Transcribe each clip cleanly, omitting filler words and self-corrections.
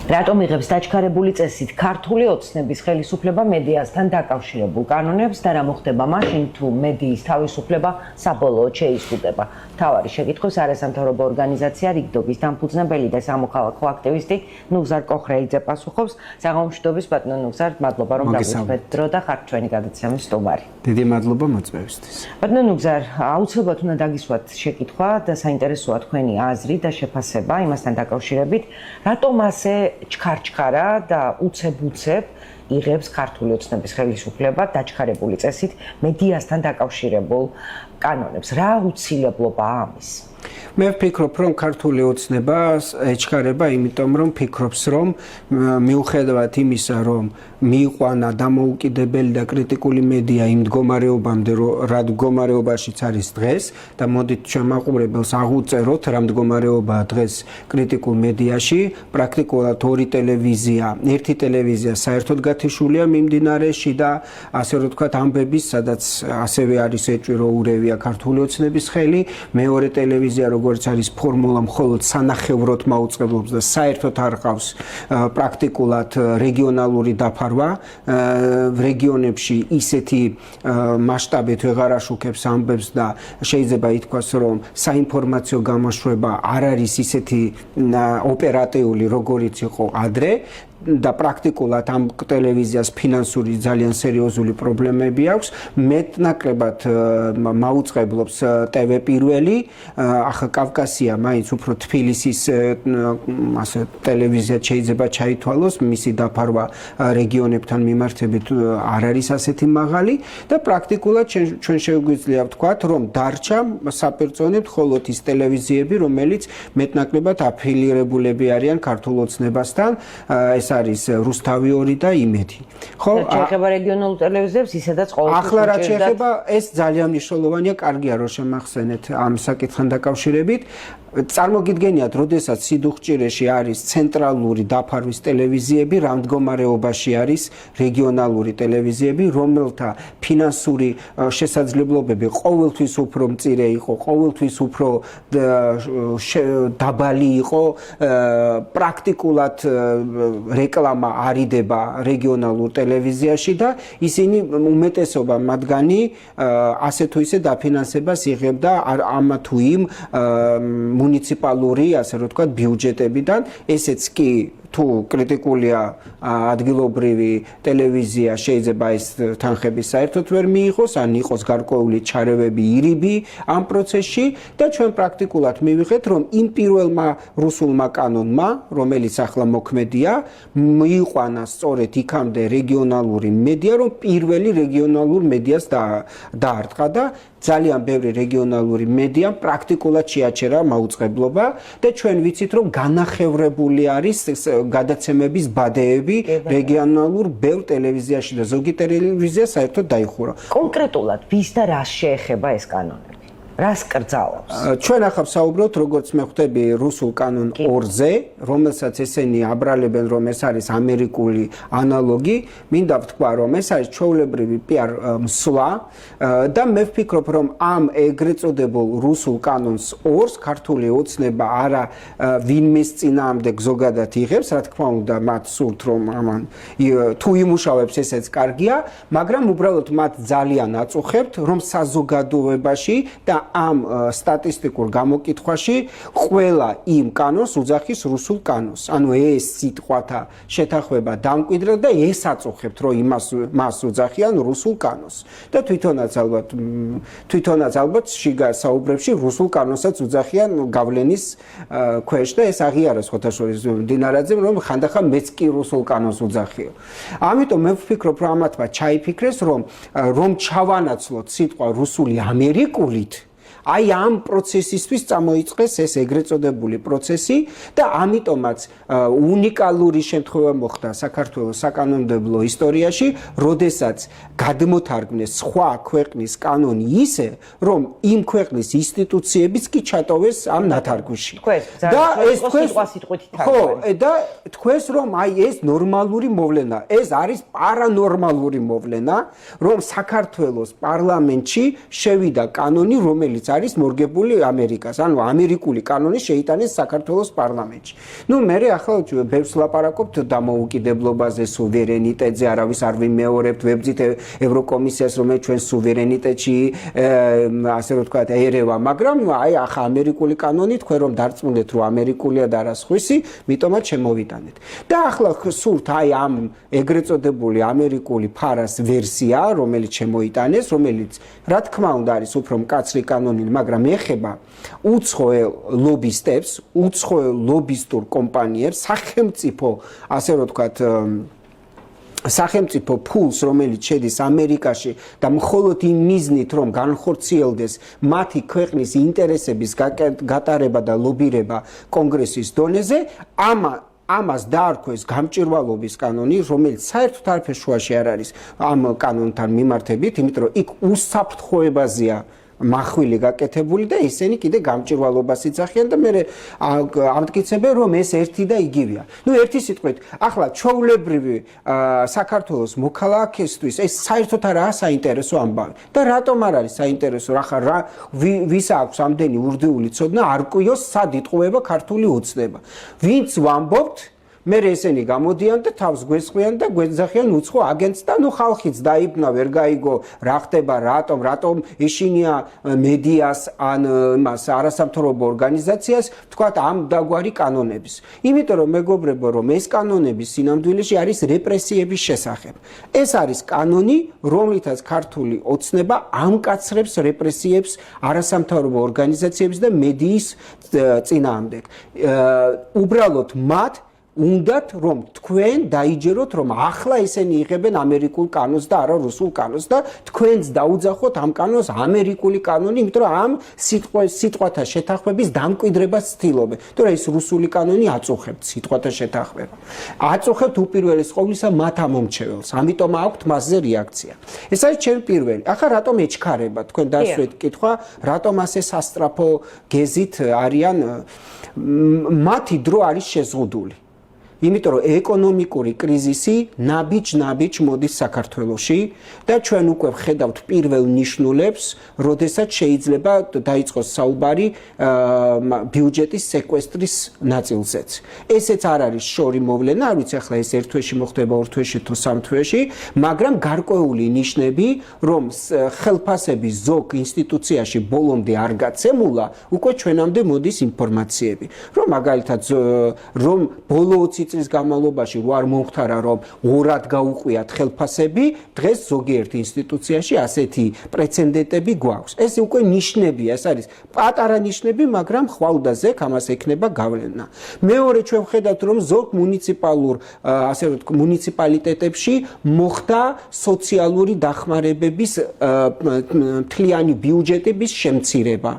რატომ იღებს დაჩქარებული წესით ქართული ოცნების ხელისუფლება მედიასთან დაკავშირებულ კანონებს და რა მოხდება მაშინ, თუ მედიის თავისუფლება საბოლოოდ შეიზღუდება? მთავარი შეკითხვის არასამთავრობო ორგანიზაცია რიგდობის დამფუძნებელი და სამოქალაქო აქტივისტი ნუგზარ კოხრეიძე პასუხობს. საღამომშვიდობის ბატონო ნუგზარ, მადლობა რომ დაგვიწყდეთ დრო და ხართ ჩვენი გადაცემის სტუმარი. დიდი მადლობა მოწვევისთვის. ბატონო ნუგზარ, აუცილებლად უნდა დაგისვათ შეკითხვა და საინტერესოა თქვენი აზრი და შეფასება იმასთან დაკავშირებით, რატომ ასე ჩქარჩქარა და უცებ-უცებ იღებს ქართული ოცნების ხელისუფლება დაჩქარებული წესით მედიასთან დაკავშირებულ კანონებს. რა უცილებლობაა ამის? მე ვფიქრობ, რომ ქართული ოცნება ეჩქარება, იმიტომ რომ ფიქრობს, რომ მიუხედავად იმისა, რომ მიიყვანა დამოუკიდებელი და კრიტიკული მედია იმ მდგომარეობამდე, რა მდგომარეობაშიც არის დღეს და მოდით ჩვენ მაყურებელს აღვწეროთ, რა მდგომარეობაა დღეს კრიტიკულ მედიაში, პრაქტიკულად ორი ტელევიზია, ერთი ტელევიზია საერთოდ გათიშულია მიმდინარეში და ასე რომ ვთქვათ, ამბების, სადაც ასევე არის ეჭვი, ურევია ქართული ოცნების ხელი, მეორე ტელევიზია როგორც არის ფორმულა მხოლოდ სანახევროდ მაუწყებლობს და საერთოდ არ ყავს პრაქტიკულად რეგიონალური დაფარვა რეგიონებში ისეთი მასშტაბით ვეღარ აშუქებს ამბებს და შეიძლება ითქვას რომ საინფორმაციო გამოშვება არ არის ისეთი ოპერატიული როგორიც იყო ადრე და პრაქტიკულად ამ ტელევიზიას ფინანსური ძალიან სერიოზული პრობლემები აქვს. მეტნაკლებად მაუწყებლობს TV პირველი, ახლა კავკასია მაინც უფრო თბილისის ასე ტელევიზია შეიძლება ჩაითვალოს, მისი დაფარვა რეგიონებთან მიმართებით არ არის ასეთი მაღალი და პრაქტიკულად ჩვენ შეგვიძლია ვთქვათ, რომ დარჩა საპირწონედ მხოლოდ ის ტელევიზიები, რომელიც მეტნაკლებად აფილირებულები არიან ქართულ ოცნებასთან, ეს არის რუსთავი 2 და იმედი. ხო, შეეხება რეგიონულ ტელევიზიებს, ისედაც ყოველთვის ახლა რაც შეეხება, ეს ძალიან მნიშვნელოვანია, კარგია რომ შემახსენეთ ამ საკითხთან დაკავშირებით. წარმოგიდგენიათ, როდესაც სიდუხჭირეში არის ცენტრალური დაფარვის ტელევიზიები, რა მდგომარეობაში არის რეგიონალური ტელევიზიები, რომელთა ფინანსური შესაძლებლობები ყოველთვის უფრო მწირე იყო, ყოველთვის უფრო დაბალი იყო, პრაქტიკულად რეკლამა არიდება რეგიონალურ ტელევიზიაში და ისინი უმეტესობა მათგანი ასე თუ ისე დაფინანსებას იღებდა ამა თუ იმ მუნიციპალური, ასე რომ ვთქვათ, ბიუჯეტებიდან, ესეც კი თუ კრიტიკულია ადგილობრივი ტელევიზია შეიძლება ეს თანხები საერთოდ ვერ მიიღოს, ან იყოს გარკვეული ჩარევები, ირიბი ამ პროცესში და ჩვენ პრაქტიკულად მივიღეთ, რომ იმ პირველმა რუსულმა კანონმა, რომელიც ახლა მოქმედია, მიიყვანა სწორედ იქამდე რეგიონალური მედია, რომ პირველი რეგიონალურ მედიას დაარტყა და ძალიან ბევრი რეგიონალური მედია პრაქტიკულად შეაჩერა მაუწყებლობა და ჩვენ ვიცით, რომ განახევრებული არის გადაცემების ბადეები რეგიონალურ ბევრ ტელევიზიაში და ზოგი ტელევიზია საერთოდ დაიხურა. კონკრეტულად ვის და რას შეეხება ეს კანონები? რას კრძალავს? ჩვენ ახლა ვსაუბრობთ, როგორც მე ხვდები, რუსულ კანონ 2-ზე, რომელსაც ესენი აბრალებენ, რომ ეს არის ამერიკული ანალოგი. მინდა ვთქვა, რომ ეს არის ჩვეულებრივი PR მსვლა და მე ვფიქრობ, რომ ამ ეგრეთ წოდებულ რუსულ კანონს 2-ს ქართული ოცნება არა ვინმეს წინააღმდეგ ზოგადად იღებს, რა თქმა უნდა, მათ სურთ, რომ ამან თუ იმუშავებს, ესეც კარგია, მაგრამ უბრალოდ მათ ძალიან აწუხებთ, რომ საზოგადოებაში და ამ სტატისტიკურ გამოკითხვაში ყველა იმ კანონს უძახის რუსულ კანონს. ანუ ეს სიტყვათა შეთანხმება დამკვიდრდა და ეს აწუხებთ, რომ მას უძახიან რუსულ კანონს. და თვითონაც ალბათ შიგა საუბრებში რუსულ კანონსაც უძახიან გავლენის ქვეშ და ეს აღიარა ხოთაშორის დინარაძემ, რომ ხანდახან მეც კი რუსულ კანონს უძახიო. ამიტომ მე ვფიქრობ, რომ ამათმა ჩაიფიქრეს, რომ ჩავანაცვლოთ სიტყვა რუსული ამერიკულით, აი ამ პროცესისთვის წამოიწყეს ეს ეგრეთ წოდებული პროცესი და ამიტომაც უნიკალური შემთხვევა მოხდა საქართველოს საკანონმდებლო ისტორიაში, როდესაც გადმოთარგმნეს სხვა ქვეყნის კანონი ისე, რომ იმ ქვეყნის ინსტიტუციებიც კი ჩატოვეს ამ ნათარგმნში. და ეს ხო, და თქვენს რომ აი ეს ნორმალური მოვლენა, ეს არის პარანორმალური მოვლენა, რომ საქართველოს პარლამენტში შევიდა კანონი, რომელიც არის მორგებული ამერიკას. ანუ ამერიკული კანონი შეიტანეს საქართველოს პარლამენტში. მე ახლა ბევრს ლაპარაკობთ დამოუკიდებლობაზე, სუვერენიტეტზე, არავის არ ვიმეორებთ, ვებძით ევროკომისიას, რომელიც ჩვენ სუვერენიტეტში ასე რომ ვთქვათ, ერევა, მაგრამ აი ახლა ამერიკული კანონი თქვენ რომ დარწმუნდეთ, რომ ამერიკულია და არა სხვისი, მიტომაც შემოვიტანეთ. და ახლა სურთ აი ამ ეგრეთ წოდებული ამერიკული ფარას ვერსია, რომელიც შემოიტანეს, რომელიც რა თქმა უნდა არის უფრო მკაცრი კანონი, მაგრამ ეხება უცხოელ ლობისტებს, უცხოელ ლობისტურ კომპანიებს, სახელმწიფო, ასე რომ ვთქვათ, სახელმწიფო ფულს, რომელიც შედის ამერიკაში და მხოლოდ იმ მიზნით, რომ განხორციელდეს მათი ქვეყნის ინტერესების გატარება და ლობირება კონგრესის დონეზე, ამას დაარქვეს გამჭვირვალობის კანონი, რომელიც საერთოდ არაფერ შუაში არ არის ამ კანონთან მიმართებით, იმიტომ რომ იქ უსაფრთხოებაზეა მახვილი გაკეთებული და ისინი კიდე გამჭვირვალობას იცახიან და მე ამტკიცებენ რომ ეს ერთი და იგივეა. ერთი სიტყვით, ახლა ჩვეულებრივი საქართველოს მოქალაქისთვის ეს საერთოდ არაა საინტერესო ამბავი. და რატომ არ არის საინტერესო? ახლა ვის აქვს ამდენი ურდიული ცოდნა, არ კვიოს სად იტყუება ქართული ოცნება. ვინც ვამბობთ მე ესენი გამოდიან და თავს გვესყვიან და გვეძახიან უცხო აგენტს და ხალხიც დაიბნა, ვერ გაიგო რა ხდება, რატომ ეშინია მედიას ან იმას არასამთავრობო ორგანიზაციას თქვათ ამ დაგვარი კანონების. იმიტომ რომ მეგობრებო, რომ ეს კანონები სინამდვილეში არის რეპრესიების შესახებ. ეს არის კანონი, რომლითაც ქართული ოცნება ამკაცრებს რეპრესიებს არასამთავრობო ორგანიზაციების და მედიის წინააღმდეგ. უბრალოდ მათ უნდათ რომ თქვენ დაიჯეროთ რომ ახლა ისინი იღებენ ამერიკულ კანონს და არა რუსულ კანონს და თქვენც დაუძახოთ ამ კანონს ამერიკული კანონი, იმიტომ რომ ამ სიტყვათა შეთანხმების დამკვიდრებას ცდილობენ. იმიტომ რომ ეს რუსული კანონი აწუხებთ სიტყვათა შეთანხმება. აწუხებთ უპირველეს ყოვლისა მათ ამომრჩეველს. ამიტომ აქვთ მასზე რეაქცია. ეს არის ჩემი პირველი. ახლა რატომ ეჩქარება? თქვენ დასვეთ კითხვა, რატომ ასე სასტრაფო გეზით არიან მათი დრო არის შეზღუდული. იმიტომ რომ ეკონომიკური კრიზისი ნაბიჯ მოდის საქართველოში და ჩვენ უკვე ვხედავთ პირველ ნიშნულებს, როდესაც შეიძლება დაიწყოს საუბარი ბიუჯეტის სეკვესტრის ნაწილზეც. ესეც არ არის შორი მოვლენა, არ ვიცი ახლა ეს ერთ თვეში მოხდება, ორ თვეში თუ სამ თვეში, მაგრამ გარკვეული ნიშნები, რომ ხელფასების ზოგ ინსტიტუციაში ბოლომდე არ გაცემულა, უკვე ჩვენამდე მოდის ინფორმაციები, რომ მაგალითად რომ ბოლო 20 წლის განმავლობაში რო არ მომხდარა რომ ორად გაუყვიათ ხელფასები, დღეს ზოგიერთ ინსტიტუციაში ასეთი პრეცედენტები გვაქვს. ეს უკვე ნიშნებია, ეს არის პატარა ნიშნები, მაგრამ ხვალდაზე ამას ექნება გავლენა. მეორე ჩვენ ვხედავთ რომ ზოგ მუნიციპალურ, ასე რომ მუნიციპალიტეტებში მოხდა სოციალური დახმარებების მთლიანი ბიუჯეტების შემცირება.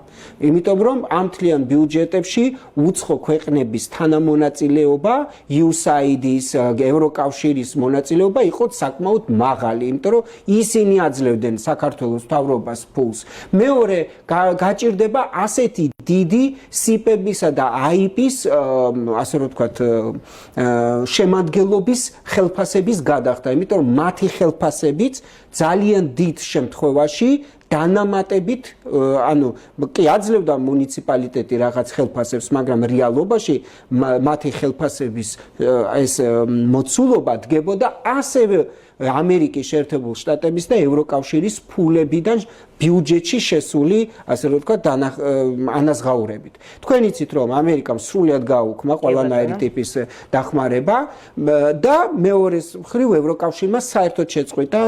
იმიტომ რომ ამ მთლიან ბიუჯეტებში უცხო ქვეყნების თანამონაწილეობა USAID-ის, ევროკავშირის მონაწილეობა იყო საკმაოდ მაღალი, იმიტომ რომ ისინი აძლევდნენ საქართველოს მთავრობას ფულს. მეორე გაჭირდება ასეთი დიდი სიპებისა და აიპის, ასე რომ ვთქვათ, შემადგენლობის ხელფასების გადახდა, იმიტომ რომ მათი ხელფასებიც ძალიან დიდ შემთხვევაში დანამატებით, ანუ კი აძლევდა მუნიციპალიტეტი რაღაც ხელფასებს, მაგრამ რეალობაში მათი ხელფასების ეს მოცულობა დგებოდა ასევე ამერიკის შეერთებულ შტატების და ევროკავშირის ფულებიდან ბიუჯეტში შესული, ასე რომ ვთქვათ, ანაზღაურებით. თქვენ იცით, რომ ამერიკამ სრულად გააუქმა ყველანაირი ტიპის დახმარება და მეორე მხრივ ევროკავშირმა საერთოდ შეწყვიტა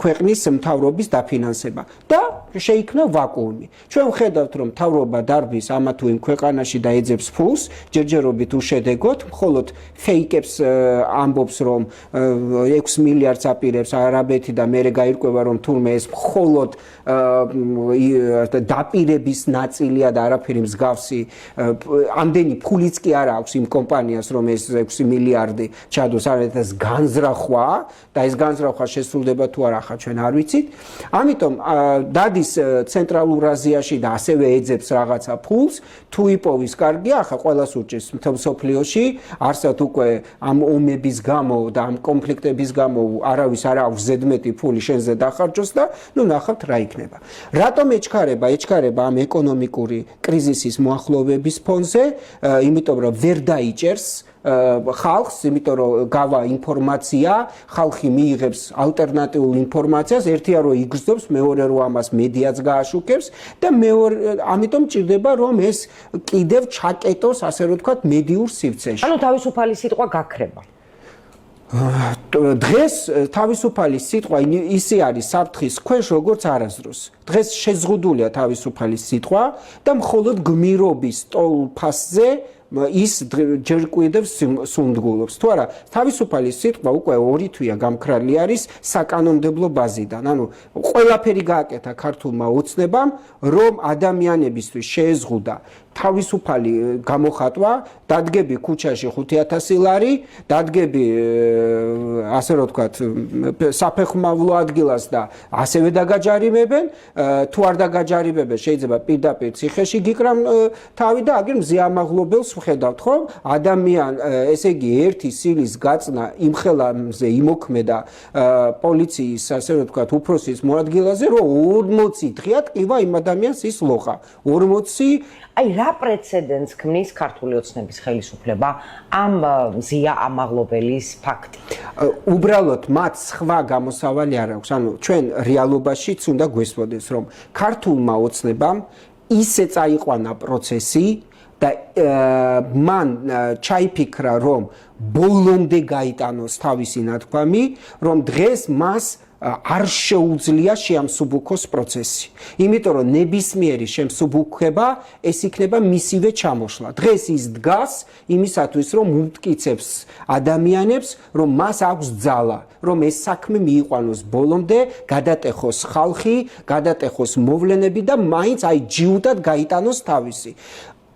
ქვეყნის მთავრობის დაფინანსება და შეიქმნა ვაკუუმი. ჩვენ ვხედავთ, რომ მთავრობა დარბის ამა თუ იმ ქვეყანაში და ეძებს ფულს, ჯერჯერობით უშედეგოდ, მხოლოდ ფეიკებს ამბობს, რომ 6 მილიარდს აპირებს არაბეთი და მერე გაირკვევა, რომ თურმე ეს მხოლოდ დაპირების ნაწილია და არაფერი მსგავსი, ამდენი ფულიც კი არ აქვს იმ კომპანიას, რომ ეს 6 მილიარდი ჩადოს, არაერთად განზრახვა და ეს განზრახვა შესრულდება თუ არა, ახლა ჩვენ არ ვიცით. ამიტომ დადის გადის ცენტრალურ აზიაში და ასევე ეძებს რაღაცა ფულს, თუ იპოვის კარგია, ახლა ყველას ურჩევს მთელ მსოფლიოში, არსად უკვე ამ ომების გამო და ამ კონფლიქტების გამო არავის არ აქვს ზედმეტი ფული შენზე დახარჯოს და ნახავთ რა იქნება. რატომ ეჩქარება ამ ეკონომიკური კრიზისის მოახლოვების ფონზე, იმიტომ რომ ვერ დაიჭერს ხალხს, იმიტომ რომ გავა ინფორმაცია, ხალხი მიიღებს ალტერნატიულ ინფორმაციას, ერთია რომ იგრძნობს, მეორე რომ ამას მედიაც გააშუქებს და ამიტომ ჭირდება რომ ეს კიდევ ჩაკეტოს, ასე რომ ვთქვათ, მედიურ სივრცეში. ანუ თავისუფალი სიტყვა გაქრება. დღეს თავისუფალი სიტყვა ისე არის საფრთხის ქვეშ, როგორც არასდროს. დღეს შეზღუდულია თავისუფალი სიტყვა და მხოლოდ გმირობის ტოლფასზე ის ჯერ კიდევ სუნდგულობს. თუ არა, თავისუფალი სიტყვა უკვე 2 თვეა გამქრალი არის საკანონმდებლო ბაზიდან. ანუ ყველაფერი გააკეთა ქართულმა ოცნებამ, რომ ადამიანებისთვის შეეზღუდა თავისუფალი გამოხატვა, დადგები ქუჩაში 5000 ლარი, დადგები ასე რომ ვთქვათ, საფეხმავლო ადგილას და ასევე დაგაჯარიმებენ, თუ არ დაგაჯარიმებენ, შეიძლება პირდაპირ ციხეში გიკრამ თავი და აგერ მზეამაღლობელს ვხედავთ, ხო? ესე იგი ერთი სილის გაწნა იმ ხელამზე იმოქმედა პოლიციის, ასე რომ ვთქვათ, უფროსის მოადგილეზე, რომ 40 დღეა ტკივა იმ ადამიანს ის ლოყა. 40 აი რა პრეცედენტს ქმნის ქართული ოცნების ხელისუფლება ამ მზია ამაღლობელის ფაქტით? უბრალოდ მათ სხვა გამოსავალი არ აქვს. ანუ ჩვენ რეალობაშიც უნდა გვესწოდეს, რომ ქართულმა ოცნებამ ისე წაიყვანა პროცესი და მან ჩაიფიქრა, რომ ბოლომდე გაიტანოს თავისი ნათქვამი, რომ დღეს მას არ შეუძლია შეამსუბუქოს პროცესი. იმიტომ რომ ნებისმიერი შემსუბუქება ეს იქნება მისივე ჩამოშლა. დღეს ის დგას იმისათვის, რომ უმტკიცებს ადამიანებს, რომ მას აქვს ძალა, რომ ეს საქმე მიიყვანოს ბოლომდე, გადატეხოს ხალხი, გადატეხოს მოვლენები და მაინც ჯიუტად გაიტანოს თავისი.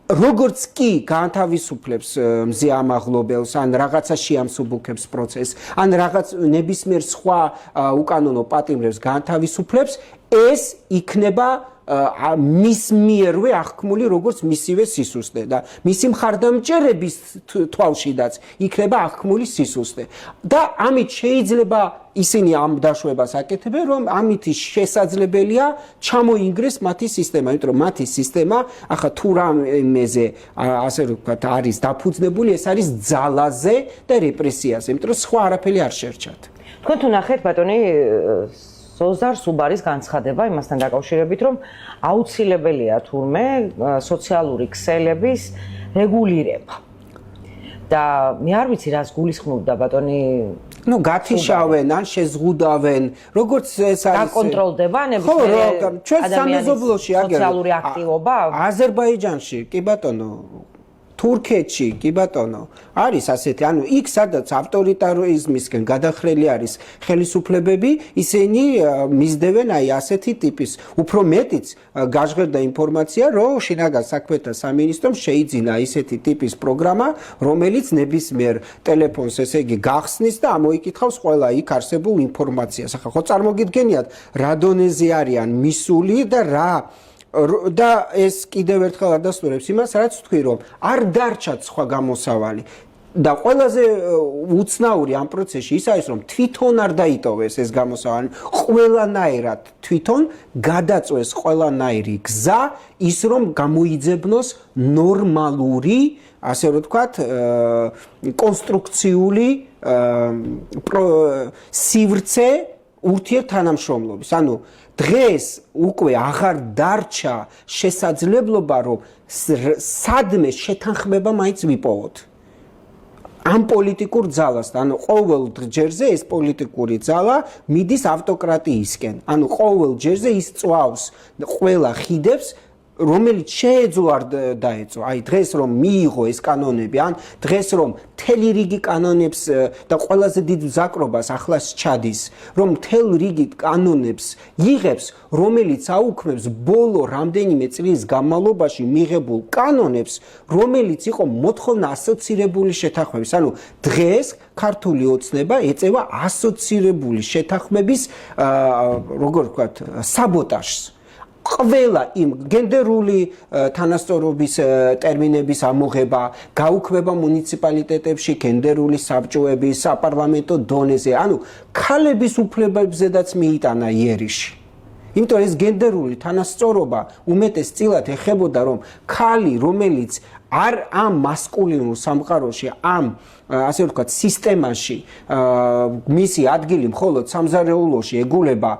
როგორც კი განთავისუფლებს მზე ამაღლობელს, ან რაღაცა შეამსუბუქებს პროცესს, ან რაღაც ნებისმიერ სხვა უკანონო პატიმრებს განთავისუფლებს, ეს იქნება მის მიერვე აღქმული როგორც მისივე სისუსტე და მისი მხარდამჭერების თვალშიდაც იქნება აღქმული სისუსტე. და ამით შეიძლება ისინი ამ დაშვებას აკეთებენ, რომ ამით შესაძლებელია ჩამოინგრეს მათი სისტემა, იმიტომ რომ მათი სისტემა ახლა თუ რამეზე ასე ვთქვათ არის დაფუძნებული, ეს არის ძალაზე და რეპრესიაზე, იმიტომ რომ სხვა არაფერი არ შერჩათ. თქვენ თუ ნახეთ ბატონი ზოზარ სუბარის განცხადება იმასთან დაკავშირებით, რომ აუცილებელია თურმე სოციალური ქსელების რეგულირება. და მე არ ვიცი რას გულისხმობდა ბატონი გათიშავენ ან შეზღუდავენ, როგორც ეს არის დაკონტროლდება ნებისმიერი ადამიანის სოციალური აქტივობა? აზერბაიჯანში, კი ბატონო, თურქეთში, კი ბატონო, არის ასეთი, ანუ იქ სადაც ავტორიტარიზმისკენ გადახრილი არის ხელისუფლებები, ისინი მისდევენ ასეთი ტიპის, უფრო მეტიც გაჟღერდა ინფორმაცია, რომ შინაგან საქმეთა სამინისტრომ შეიძინა ისეთი ტიპის პროგრამა, რომელიც ნებისმიერ ტელეფონს, ესე იგი, გახსნის და ამოიკითხავს ყველა იქ არსებულ ინფორმაციას. ახლა ხო წარმოგიდგენიათ, რა დონეზე არიან მისული და ეს კიდევ ერთხელ ადასტურებს იმას, რაც ვთქვი, რომ არ დარჩათ სხვა გამოსავალი. და ყველაზე უცნაური ამ პროცესში ის არის, რომ თვითონ არ დაიტოვეს ეს გამოსავალი, ყველანაირად თვითონ გადაწვეს ყველანაირი გზა ის, რომ გამოიძებნოს ნორმალური, ასე რომ ვთქვათ, კონსტრუქციული სივრცე ურთიერთთანამშრომლობის. ანუ დღეს უკვე აღარ დარჩა შესაძლებლობა, რომ სადმე შეთანხმება მაინც ვიპოვოთ. ამ პოლიტიკურ ძალასთან, ანუ ყოველ ჯერზე ეს პოლიტიკური ძალა მიდის ავტოკრატიისკენ. ანუ ყოველ ჯერზე ის წვავს ყველა ხიდებს, რომელიც შეეძლო არ დაეწო. აი დღეს რომ მიიღო ეს კანონები, ან დღეს რომ მთელი რიგი კანონებს და ყველაზე დიდ მზაკრობას ახლას ჩადის, რომ მთელ რიგი კანონებს იღებს, რომელიც აუქმებს ბოლო რამდენიმე წლის განმავლობაში მიღებულ კანონებს, რომელიც იყო მოთხოვნა ასოცირებული შეთანხმების. ანუ დღეს ქართული ოცნება ეწევა ასოცირებული შეთანხმების, როგორ ვთქვათ, საბოტაჟს. ყველა იმ გენდერული თანასწორობის ტერმინების ამოღება, გაუქმება მუნიციპალიტეტებში გენდერული საბჭოები საპარლამენტო დონეზე, ანუ ქალების უფლებებზედაც მიიტანა იერიში. იმიტომ ეს გენდერული თანასწორობა უმეტესწილად ეხებოდა რომ ქალი, რომელიც არ ამ მასკულინურ სამყაროში, ამ ასე ვთქვათ, სისტემაში მისი ადგილი მხოლოდ სამზარეულოში ეგულება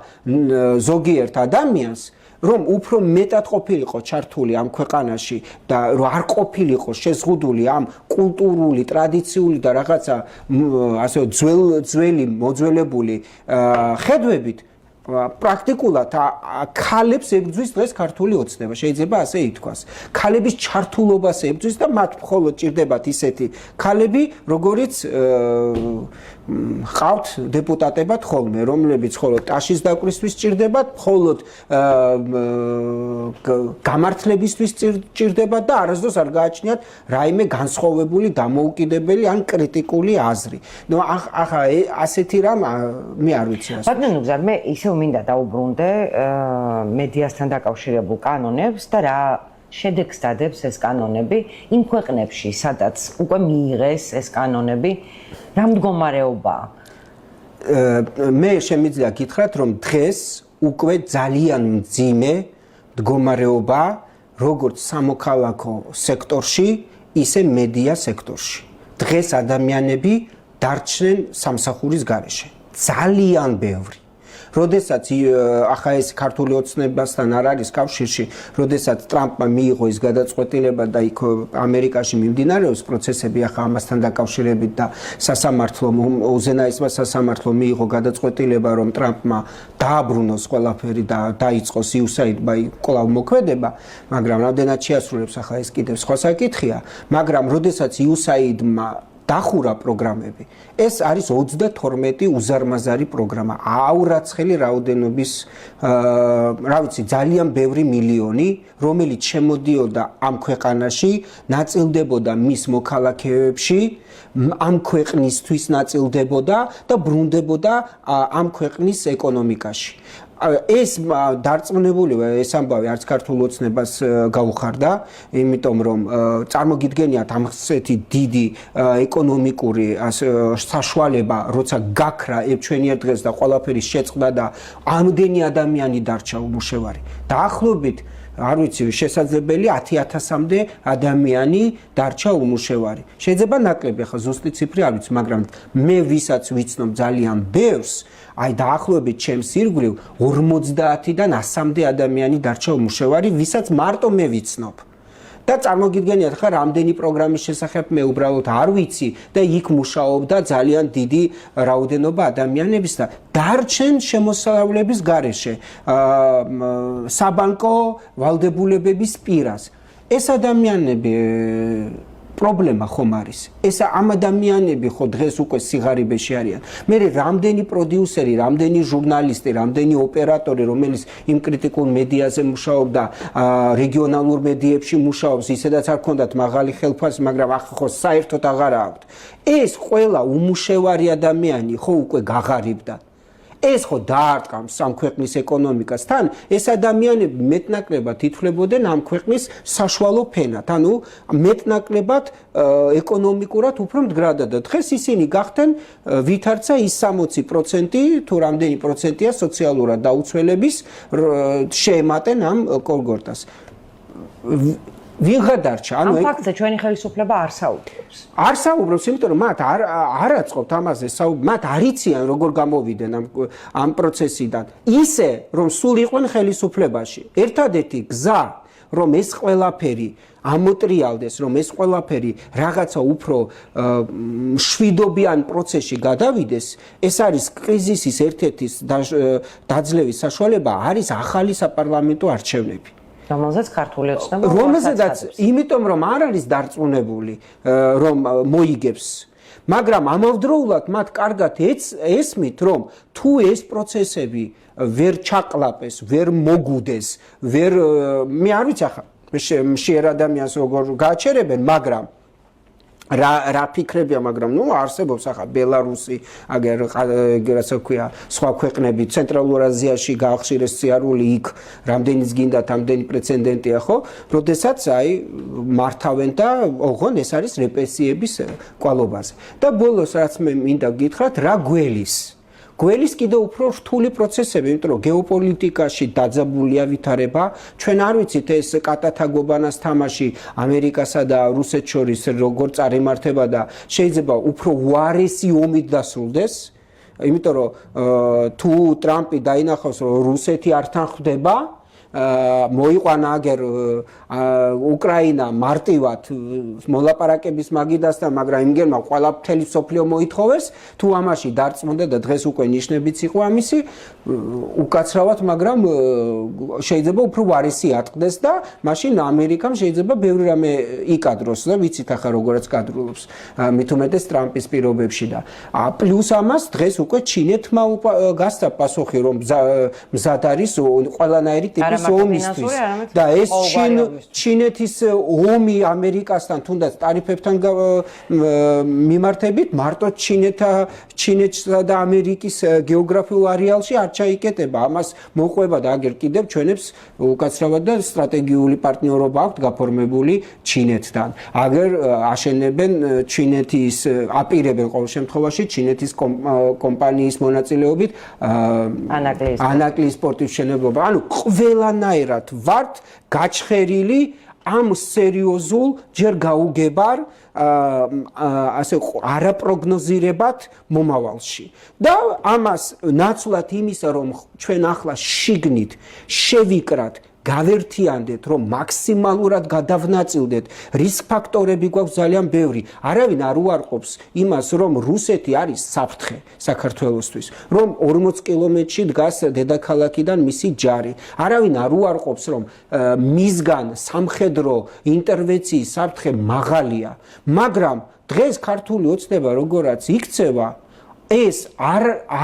ზოგიერთ ადამიანს, რომ უფრო მეტად ყოფილიყო ჩართული ამ ქვეყანაში და რომ არ ყოფილიყო შეზღუდული ამ კულტურული, ტრადიციული და რაღაცა ასე ძველი მოძველებული ხედვებით, პრაქტიკულად ქალებს ებრძვის დღეს ქართული ოცნება, შეიძლება ასე ითქვას. ქალების ჩართულობას ებრძვის და მათ მხოლოდ ჭირდებათ ისეთი ქალები, როგორიც ყავთ დეპუტატებად ხოლმე, რომლებიც მხოლოდ ტაშის დაკვრისთვის ჭირდებათ, მხოლოდ გამართლებისთვის ჭირდებათ და არასდროს არ გააჩნიათ რაიმე განსხვავებული, დამოუკიდებელი ან კრიტიკული აზრი. ნუ ახლა ასეთი რამ მე არ ვიცი ასე. ბატონო გზარ, მე ისევ მინდა დაუბრუნდე მედიასთან დაკავშირებულ კანონებს და რა შედეგს დადებს ეს კანონები იმ ქვეყნებში, სადაც უკვე მიიღეს ეს კანონები, რა მდგომარეობაა? მე შემიძლია გითხრათ, რომ დღეს უკვე ძალიან მძიმე მდგომარეობაა, როგორც სამოქალაქო სექტორში, ისე მედია სექტორში. დღეს ადამიანები დარჩნენ სამსახურის გარეშე. ძალიან ბევრი. როდესაც ახლა ეს ქართული ოცნებასთან არ არის კავშირში, როდესაც ტრამპმა მიიღო ის გადაწყვეტილება და იქ ამერიკაში მიმდინარეობს პროცესები ახლა ამასთან დაკავშირებით და სასამართლო უზენაესმა სასამართლომ მიიღო გადაწყვეტილება, რომ ტრამპმა დააბრუნოს ყველაფერი და დაიწყოს იუსაიდმა კვლავ მოქმედება, მაგრამ რამდენად შეასრულებს ახლა ეს კიდევ სხვა საკითხია, მაგრამ როდესაც იუსაიდმა დახურა პროგრამები. ეს არის 32 უზარმაზარი პროგრამა. აურაცხელი რაოდენობის, რა ვიცი, ძალიან ბევრი მილიონი, რომელიც შემოდიოდა ამ ქვეყანაში, ნაწილდებოდა მის მოქალაქეებში, ამ ქვეყნისთვის ნაწილდებოდა და ბრუნდებოდა ამ ქვეყნის ეკონომიკაში. ეს დარწმუნებული ეს ამბავი არც ქართულ ოცნებას გაუხარდა, იმიტომ რომ წარმოგიდგენიათ ამხსეთი დიდი ეკონომიკური საშუალება, როცა გაქრა ჩვენიერ დღეს და ყველაფერი შეწყდა და ამდენი ადამიანი დარჩა უმუშევარი. დაახლოებით არ ვიცი, შესაძლებელი 10,000-მდე ადამიანი დარჩა უმუშევარი. შეიძლება ნაკლები, ახლა ზუსტი ციფრი არ ვიცი, მაგრამ მე ვისაც ვიცნობ ძალიან ბევრს, აი დაახლოებით ჩემს ირგვლივ 50-დან 100-მდე ადამიანი დარჩა უმუშევარი, ვისაც მარტო მე ვიცნობ. და წარმოგიდგენიათ ხა რამდენი პროგრამის შესახებ მე უბრალოდ არ ვიცი და იქ მუშაობდა ძალიან დიდი რაოდენობა ადამიანების და დარჩენ შემოსავლების გარეშე საბანკო ვალდებულებების პირას. ეს ადამიანები პრობლემა ხომ არის? ეს ამ ადამიანები ხო დღეს უკვე სიღარიბეში არიან. მე რამდენი პროდიუსერი, რამდენი ჟურნალისტი, რამდენი ოპერატორი, რომელიც იმ კრიტიკულ მედიაზე მუშაობდა, რეგიონალურ მედიებში მუშაობს, ისედაც არ ქონდათ მაღალი ხელფასი, მაგრამ ახლა ხო საერთოდ აღარ აქვთ. ეს ყველა უმუშევარი ადამიანი ხო უკვე გაღარიბდა. ეს ხო დაარტყამს ამ ქვეყნის ეკონომიკას. თან ეს ადამიანები მეტნაკლებად ითვლებოდნენ ამ ქვეყნის საშუალო ფენად, ანუ მეტნაკლებად ეკონომიკურად უფრო მდგრადად. დღეს ისინი გახდნენ ვითარცა ის 60% თუ რამდენი პროცენტია სოციალურად დაუცველების შეემატენ ამ კოლგორდას. ვინ გადარჩა? ანუ ამ ფაქტზე ჩვენი ხელისუფლება არ საუბრობს. არ საუბრობს, იმიტომ რომ მათ არ აწყობთ ამაზე მათ არ იციან როგორ გამოვიდნენ ამ პროცესიდან. ისე რომ სულ იყვნენ ხელისუფლებაში. ერთადერთი გზა რომ ეს ყველაფერი ამოტრიალდეს, რომ ეს ყველაფერი რაღაცა უფრო მშვიდობიან პროცესში გადავიდეს, ეს არის კრიზისის ერთ-ერთი დაძლევის საშუალება არის ახალი საპარლამენტო არჩევნები. რომელზეც ქართული ოცნება რომელზედაც იმიტომ რომ არ არის დარწმუნებული რომ მოიგებს, მაგრამ ამავდროულად მათ კარგად ესმით რომ თუ ეს პროცესები ვერ ჩაყლაპეს, ვერ მოგუდეს, მე არ ვიცი ახლა შეერ ადამიანს როგორ გააჩერებენ, მაგრამ რა ფიქრებია, მაგრამ არსებობს ახლა ბელარუსი, აგერ რაცა ქვია, სხვა ქვეყნები ცენტრალურ აზიაში გაახშირეს სიარული იქ, რამდენიც გინდათ, ამდენი პრეცედენტია, ხო? როდესაც მართავენ და ოღონ ეს არის რეპრესიების კვალობაზე. და ბოლოს რაც მე მინდა გითხრათ, რა გველის კიდევ უფრო რთული პროცესები, იმიტომ რომ გეოპოლიტიკაში დაძაბულია ვითარება, ჩვენ არ ვიცით ეს კატათაგობანას თამაში ამერიკასა და რუსეთს შორის როგორ წარიმართება და შეიძლება უფრო უარესი ომით დასრულდეს, იმიტომ რომ თუ ტრამპი დაინახავს რომ რუსეთი არ თანხდება, მოიყვანა აგერ უკრაინა მარტივად მოლაპარაკების მაგიდასთან, მაგრამ იმგერმა ყველაფერი სოფლიო მოითხოვეს, თუ ამაში დარწმუნდა და დღეს უკვე ნიშნებიც იყო ამისი, უკაცრავად, მაგრამ შეიძლება უფრო ვარისი ატყდეს და მაშინ ამერიკამ შეიძლება ბევრი რამე იკადროს და ვიცით ახლა როგორაც კადრულობს მით უმეტეს ტრამპის პირობებში და პლუს ამას დღეს უკვე ჩინეთმა გასცა პასუხი რომ მზად არის ყველანაირი ტიპის ომისთვის და ეს ჩინეთის ომი ამერიკასთან თუნდაც ტარიფებთან მიმართებით მარტო ჩინეთსა და ამერიკის გეოგრაფიულ არეალში არ ჩაიკეტება, ამას მოყვება და აგერ კიდევ ჩვენებს უკაცრავად და სტრატეგიული პარტნიორობა აქვს გაფორმებული ჩინეთთან. აგერ აშენებენ ჩინეთის აპირებენ ყოველ შემთხვევაში ჩინეთის კომპანიის მონაწილეობით ანაკლის სპორტის მშენებლობა. ანუ ყველანაირად ვართ გაჩხერილი ამ სერიოზულ ჯერ გაუგებარ ასე არაპროგნოზირებად მომავალში და ამას ნაცვლად იმისა რომ ჩვენ ახლა შიგნით შევიკრათ გავერთიანდეთ რომ მაქსიმალურად გადავნაწილდეთ რისკ ფაქტორები გვაქვს ძალიან ბევრი არავინ არ უარყოფს იმას რომ რუსეთი არის საფრთხე საქართველოსთვის რომ 40 კილომეტრში დგას დედაქალაქიდან მისი ჯარი არავინ არ უარყოფს რომ მისგან სამხედრო ინტერვენციის საფრთხე მაღალია მაგრამ დღეს ქართული ოცნება როგორაც იქცევა ეს არ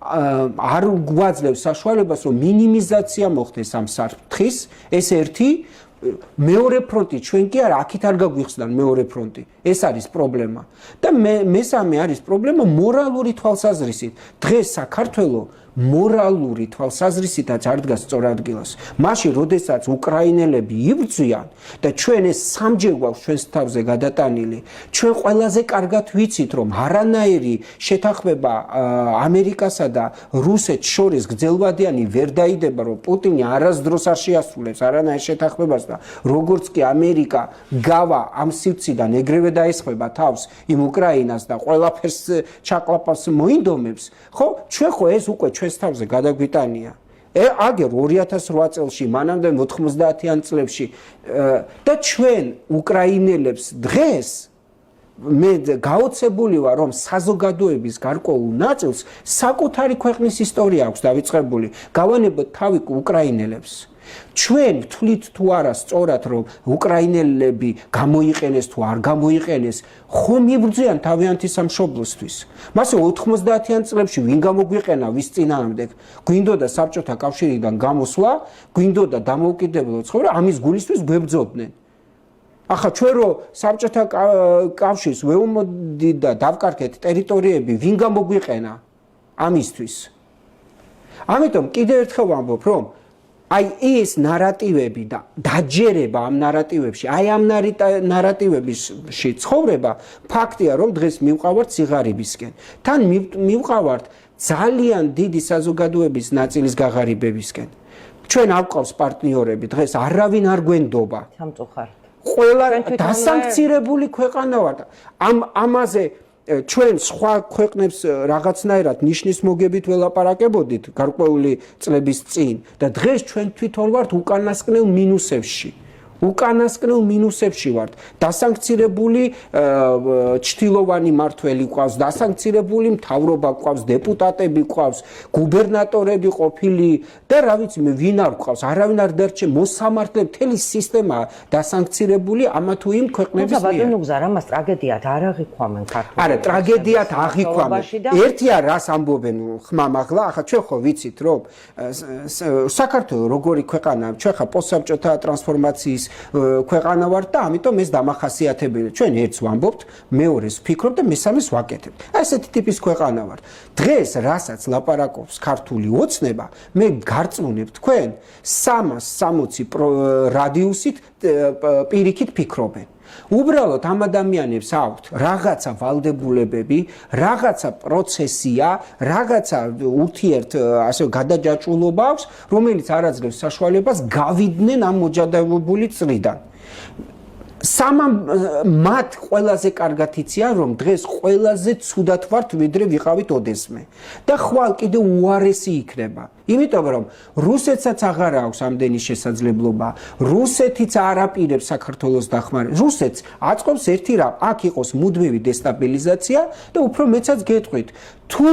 გვაძლევს საშუალებას რომ მინიმიზაცია მოხდეს ამ საფრთხის ეს ერთი მეორე ფრონტი ჩვენ კი არა აქეთ არ გაგვიხსნან მეორე ფრონტი ეს არის პრობლემა და მესამე არის პრობლემა მორალური თვალსაზრისით დღეს საქართველოს მორალური თვალსაზრისითაც არ დგას სწორ ადგილას. მაშინ, როდესაც უკრაინელები იბრძვიან და ჩვენ ეს სამჯერ გვაქვს ჩვენს თავზე გადატანილი, ჩვენ ყველაზე კარგად ვიცით, რომ არანაირი შეთანხმება ამერიკასა და რუსეთს შორის გრძელვადიანი ვერ დაიდება, რომ პუტინი არასდროს არ შეასრულებს არანაირ შეთანხმებას და როგორც კი ამერიკა გავა ამ სივრციდან ეგრევე დაესხება თავს იმ უკრაინას და ყველაფერს ჩაკლაპავს მოინდომებს, ხო, ჩვენ ხო ეს უკვე ჩვენს თავზე გადაგვიტანია. აგერ 2008 წელში, მანამდე 90-იან წლებში და ჩვენ უკრაინელებს დღეს მე გაოცებული ვარ რომ საზოგადოების გარკვეულ ნაწილს საკუთარი ქვეყნის ისტორია აქვს დავიწყებული. გავანებოთ თავი უკრაინელებს. ჩვენ ვთვლით თუ არა სწორად რომ უკრაინელები გამოიყენეს თუ არ გამოიყენეს ხომ იბრძვიან თავიანთი სამშობლოსთვის მასე 90-იან წლებში ვინ გამოგვიყენა ვის წინააღმდეგ გვინდოდა საბჭოთა კავშირიდან გამოსვლა გვინდოდა დამოუკიდებლობა ცხოვრება ამის გულისთვის გვებრძოდნენ ახლა ჩვენ რო საბჭოთა კავშირს ვეუბნებდით და დავკარგეთ ტერიტორიები ვინ გამოგვიყენა ამისთვის ამიტომ კიდევ ერთხელ ვამბობ რომ აი ეს ნარატივები და დაჯერება ამ ნარატივებში, აი ამ ნარატივებში ცხოვრება ფაქტია რომ დღეს მივყავართ სიღარიბისკენ. თან მივყავართ ძალიან დიდი საზოგადოების ნაწილის გაღარიბებისკენ. ჩვენ არ გვყავს პარტნიორები, დღეს არავინ არ გვენდობა. სამწუხაროდ. ყველა დასანქცირებული ქვეყანა ვართ. ამაზე ჩვენ სხვა ქვეყნებს რაღაცნაირად ნიშნის მოგებით ველაპარაკებოდით გარკვეული წლების წინ და დღეს ჩვენ თვითონ ვართ უკანასკნელ მინუსებში. უკანასკნელ მინუსებში ვართ. დასანქცირებული ჩtildeოვანი მართველი ყავს, დასანქცირებული მთავრობა ყავს, დეპუტატები ყავს, გუბერნატორები ყოფილი და რა ვიცი მე ვინ არ ყავს, არავინ არ დარჩე მოსამართლე მთელი სისტემა დასანქცირებული ამა თუ იმ ქვეყნების მიერ. ბატონო გზარ ამას ტრაგედიად არ აღიქვამენ ქართულში. არა, ტრაგედიად აღიქვამენ. ერთია რას ამბობენ ხმამაღლა, ახლა ჩვენ ხო ვიცით რომ საქართველოს როგორი ქვეყანაა, ჩვენ ხა პოსტსაბჭოთა ტრანსფორმაციის ქვეყანა ვართ და ამიტომ ეს დამახასიათებელია. ჩვენ ერთს ვამბობთ, მეორეს ვფიქრობთ და მესამეს ვაკეთებთ. ესეთი ტიპის ქვეყანა ვართ. დღეს რასაც ლაპარაკობს ქართული ოცნება, მე გარწმუნებ თქვენ 360 რადიუსით პირიქით ფიქრობენ. უბრალოდ ამ ადამიანებს აქვთ რაღაცა ვალდებულებები, რაღაცა პროცესია, რაღაცა ურთიერთ ასე გადაჯაჭვულობა აქვს, რომელიც არ აძლევს საშუალებას გავიდნენ ამ მოჯადებული წრიდან. მათ ყველაზე კარგად იციან, რომ დღეს ყველაზე ცუდად ვართ, ვიდრე ვიყავით ოდესმე. და ხვალ კიდევ უარესი იქნება. იმიტომ რომ რუსეთსაც აღარ აქვს ამდენი შესაძლებლობა, რუსეთიც არ აპირებს საქართველოს დახმარებას. რუსეთს აწყობს ერთი რამ, აქ იყოს მუდმივი დესტაბილიზაცია და უფრო მეცაც გეტყვით, თუ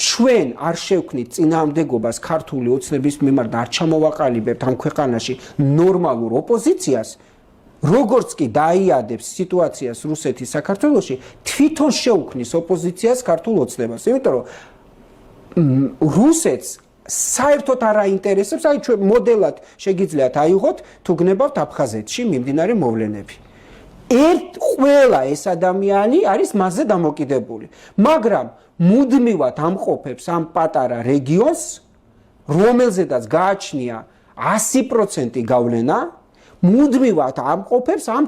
ჩვენ არ შევქმნით წინააღმდეგობას ქართული ოცნების მიმართ და არ ჩამოვაყალიბებთ ამ ქვეყანაში ნორმალურ ოპოზიციას, როგორც კი დაიადებს სიტუაციას რუსეთის საქართველოში, თვითონ შეუქმნის ოპოზიციას ქართულ ოცნებას. იმიტომ რომ რუსეთს საერთოდ არ აინტერესებს, აი ჩვენ მოდელად შეგიძლიათ აიღოთ, თუ გნებავთ აფხაზეთში მიმდინარე მოვლენები. ყველა ეს ადამიანი არის მასზე დამოკიდებული, მაგრამ მუდმივად ამყოფებს ამ პატარა რეგიონს, რომელზედაც გააჩნია 100% გავლენა, მუდმივად ამყოფებს ამ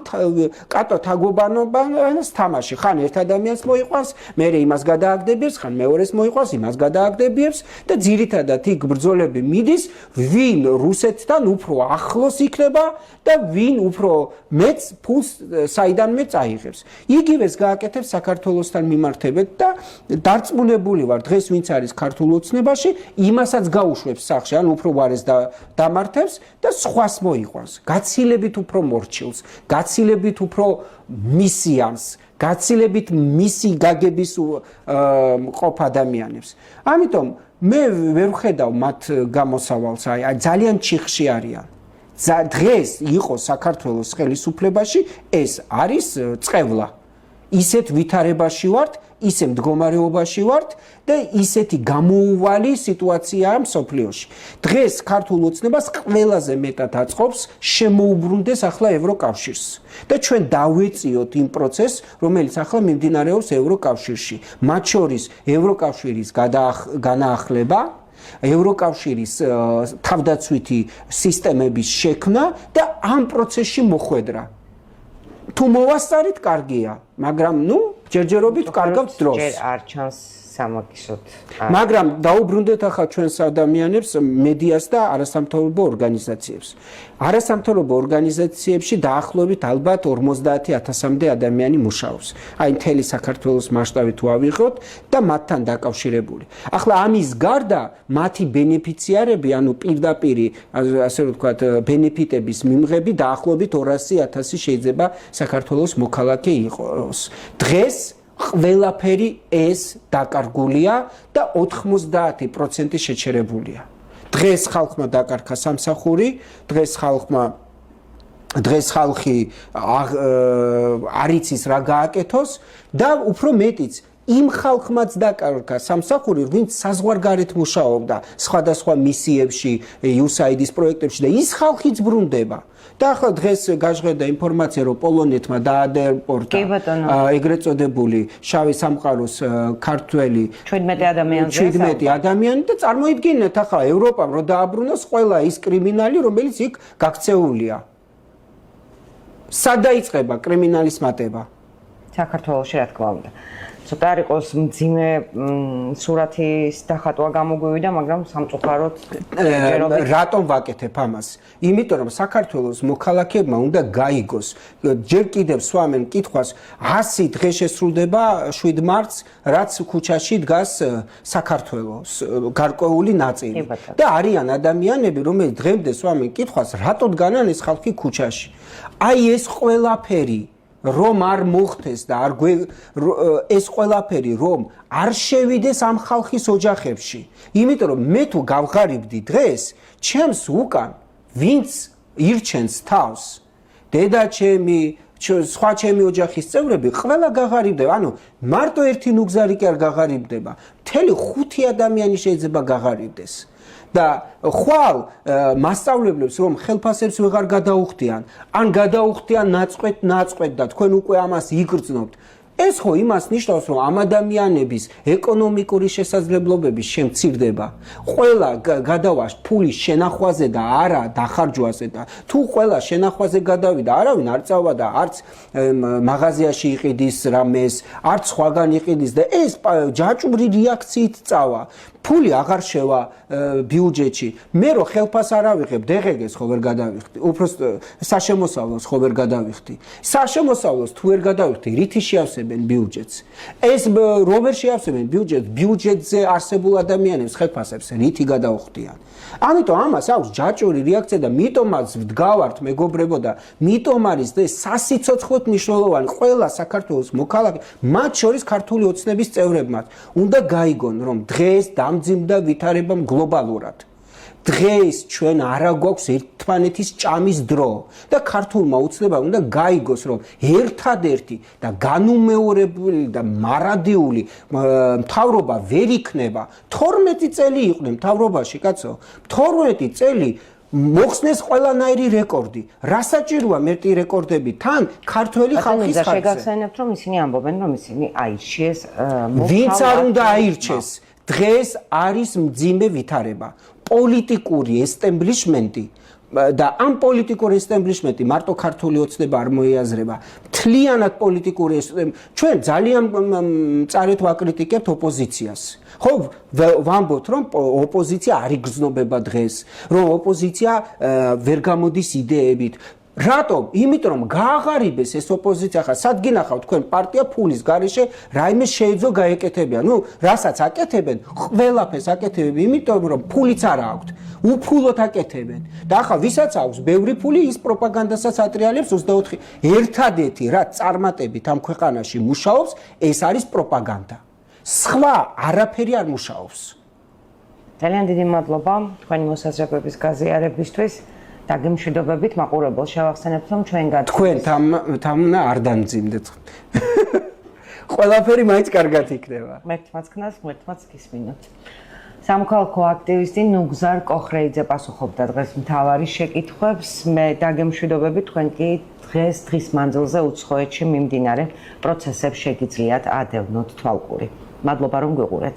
კატო თაგობანობას თამაში. ხან ერთ ადამიანს მოიყვანს, მერე იმას გადააგდებებს, ხან მეორეს მოიყვანს, იმას გადააგდებებს და ძირითადად იქ ბრძოლები მიდის, ვინ რუსეთთან უფრო ახლოს იქნება და ვინ უფრო მეც ფულს საიდანმე წაიღებს. იგივეს გააკეთებს საქართველოსთან მიმართებით და დარწმუნებული ვარ, დღეს ვინც არის ქართულ ოცნებაში, იმასაც გაუშვებს სახში, ან უფრო ვარეს დამართებს და სხვას მოიყვანს. გაცილებით უფრო მორჩილს, გაცილებით უფრო მისიანს, გაცილებით მისი გაგების ყოფ ადამიანებს. ამიტომ მე ვერ ვხედავ მათ გამოსავალს, აი ძალიან ჩიხში არიან. დღეს იყო საქართველოს ხელისუფლებაში, ეს არის წევლა. ისეთ ვითარებაში ვართ, ისე მდგომარეობაში ვართ და ისეთი გამოუვალი სიტუაციაა მსოფლიოში. დღეს ქართულ ოცნებას ყველაზე მეტად აწყობს შემოუბრუნდეს ახლა ევროკავშირს და ჩვენ დავეწიოთ იმ პროცესს, რომელიც ახლა მიმდინარეობს ევროკავშირში. მათ შორის ევროკავშირის განაახლება, ევროკავშირის თავდაცვითი სისტემების შექმნა და ამ პროცესში მოხვედრა. თუ მოვასწარით, კარგია, მაგრამ ჯერჯერობით კარგავთ დროს. ჯერ არ ჩანს სამაგისოდ. მაგრამ დაუბრუნდეთ ახლა ჩვენს ადამიანებს, მედიას და არასამთავრობო ორგანიზაციებს. არასამთავრობო ორგანიზაციებში დაახლოებით ალბათ 50,000-მდე ადამიანი მუშაობს. აი მთელი საქართველოს მასშტაბით ვავიღოთ და მათთან დაკავშირებული. ახლა ამის გარდა მათი ბენეფიციარები, ანუ პირდაპირი, ასე ვთქვათ, ბენეფიტების მიმღები დაახლოებით 200,000 შეიძლება საქართველოს მოქალაქე იყოს. დღეს ყველაფერი ეს დაკარგულია და 90% შეჩერებულია. დღეს ხალხმა დაკარგა სამსახური, დღეს ხალხი არ იცის რა გააკეთოს და უფრო მეტიც იმ ხალხმაც დაკარგა სამსახური, ვინც საზღვარგარეთ მუშაობდა სხვადასხვა მისიებში, USAID-ის პროექტებში და ის ხალხიც ბრუნდება. და ახლა დღეს გაჟღერდა ინფორმაცია, რომ პოლონეთმა დაადეპორტა ეგრეთ წოდებული შავი სამყაროს ქართველი 17 ადამიანი და წარმოიდგინეთ ახლა ევროპამ რომ დააბრუნოს ყველა ის კრიმინალი, რომელიც იქ გაქცეულია. სად დაიწყება კრიმინალის მატება? საქართველოში, რა თქმა უნდა. ცოტა არ იყოს მძიმე სურათის დახატვა გამოგვივიდა, მაგრამ სამწუხაროდ რატომ ვაკეთებ ამას? იმიტომ რომ საქართველოს მოქალაქეებმა უნდა გაიგოს. ჯერ კიდევ სვამენ კითხვას, 100 დღე შესრულდება 7 მარტს, რაც ქუჩაში დგას საქართველოს გარკვეული ნაწილი. და არიან ადამიანები, რომლებიც დღემდე სვამენ კითხვას, რატო დგანან ეს ხალხი ქუჩაში? აი ეს ყველაფერი რომ არ მოხდეს და ეს ყველაფერი რომ არ შევიდეს ამ ხალხის ოჯახებში. იმიტომ რომ მე თუ გავღარიბდი დღეს, ჩემს უკან ვინც ირჩენს თავს, დედაჩემი, სხვა ჩემი ოჯახის წევრები ყველა გაღარიბდება. ანუ მარტო ერთი ნუგზარი კი არ გაღარიბდება. მთელი 5 ადამიანი შეიძლება გაღარიბდეს. და ხვალ მასწავლებლებს რომ ხელფასებს ვეღარ გადაუხდიან, ან გადაუხდიან ნაწყვეტ და თქვენ უკვე ამას იგრძნობთ. ეს ხო იმას ნიშნავს, რომ ამ ადამიანების ეკონომიკური შესაძლებლობების შემცირდება. ყველა გადავაშ ფულის შენახვაზე და არა დახარჯვაზე და თუ ყველა შენახვაზე გადავიდა, არავინ არ წავა და არც მაღაზიაში იყიდის რამეს, არც სხვაგან იყიდის და ეს ჯაჭვური რეაქციით წავა. ფული აღარ შევა ბიუჯეტში. მე რო ხელფას არ ავიღებ, დეგეგეს ხო ვერ გადავიხდი. უბრალოდ საშემოსავლოს ხო ვერ გადავიხდი. საშემოსავლოს თუ ვერ გადავიხდი, რითი შეავსებენ ბიუჯეტს? ეს რო ვერ შეავსებენ ბიუჯეტს, ბიუჯეტზე არსებულ ადამიანებს ხელფასებს რითი გადაუხდიან? ამიტომ ამას აქვს ჯაჭვური რეაქცია და მიტომაც ვდგავართ მეგობრებო და მიტომ არის ეს სასიცოცხლოდ მნიშვნელოვანი ყველა საქართველოს მოქალაქე, მათ შორის ქართული ოცნების წევრებმაც უნდა გაიგონ, რომ დღეს დამძიმდა ვითარებამ გლობალურად. დღეს ჩვენ არა გვაქვს ერთმანეთის ჭამის დრო და ქართულმა ოცნებამ უნდა გაიგოს, რომ ერთადერთი და განუმეორებელი და მარადიული მთავრობა ვერ იქნება. 12 წელი იყვნენ მთავრობაში, კაცო. 12 წელი მოხსნეს ყველანაირი რეკორდი. რა საჭიროა მეტი რეკორდები თან ქართველი ხალხის ხარჯზე? შეგახსენებთ, რომ ისინი ამბობენ, რომ ისინი აირჩიეს ვინც არ უნდა აირჩეს. დღეს არის მძიმე ვითარება. პოლიტიკური ესტაბლიშმენტი და ამ პოლიტიკური ესტაბლიშმენტი მარტო ქართული ოცნება არ მოიაზრება. მთლიანად პოლიტიკური ჩვენ ძალიან მწარეთ ვაკრიტიკებთ ოპოზიციას. ხო ვამბობთ, რომ ოპოზიცია არ იგრძნობება დღეს, რომ ოპოზიცია ვერ გამოდის იდეებით. რატომ? იმიტომ რომ გააღარიბეს ეს ოპოზიცია, ხა სად გინახავთ თქვენ პარტია ფულის გარეშე რაიმე შეეძო გაეკეთებიან. ნუ რასაც აკეთებენ, ყველაფერს აკეთებენ, იმიტომ რომ ფულიც არ აქვთ. უფულოდ აკეთებენ. და ახლა ვისაც აქვს ბევრი ფული, ის პროპაგანდასაც ატრიალებს 24. ერთადერთი რა წარმატებით ამ ქვეყანაში მუშაობს, ეს არის პროპაგანდა. სხვა არაფერი არ მუშაობს. ძალიან დიდი მადლობა თქვენი მოსაზრებების გაზიარებისთვის. დაგემშვიდობებით მაყურებელს შევახსენებთ, რომ ჩვენ თქვენ თამნა არ დამძიმდეთ. ყველაფერი მაინც კარგად იქნება. მერთმაც ქნას, მერთმაც გისმინოთ. სამოქალაქო აქტივისტი ნუგზარ კოხრეიძე პასუხობდა დღეს მთავარი შეკითხვებს. მე დაგემშვიდობებით, თქვენ კი დღის მანძილზე უცხოეთში მიმდინარე პროცესებს შეგიძლიათ ადევნოთ თვალყური. მადლობა რომ გვიყურეთ.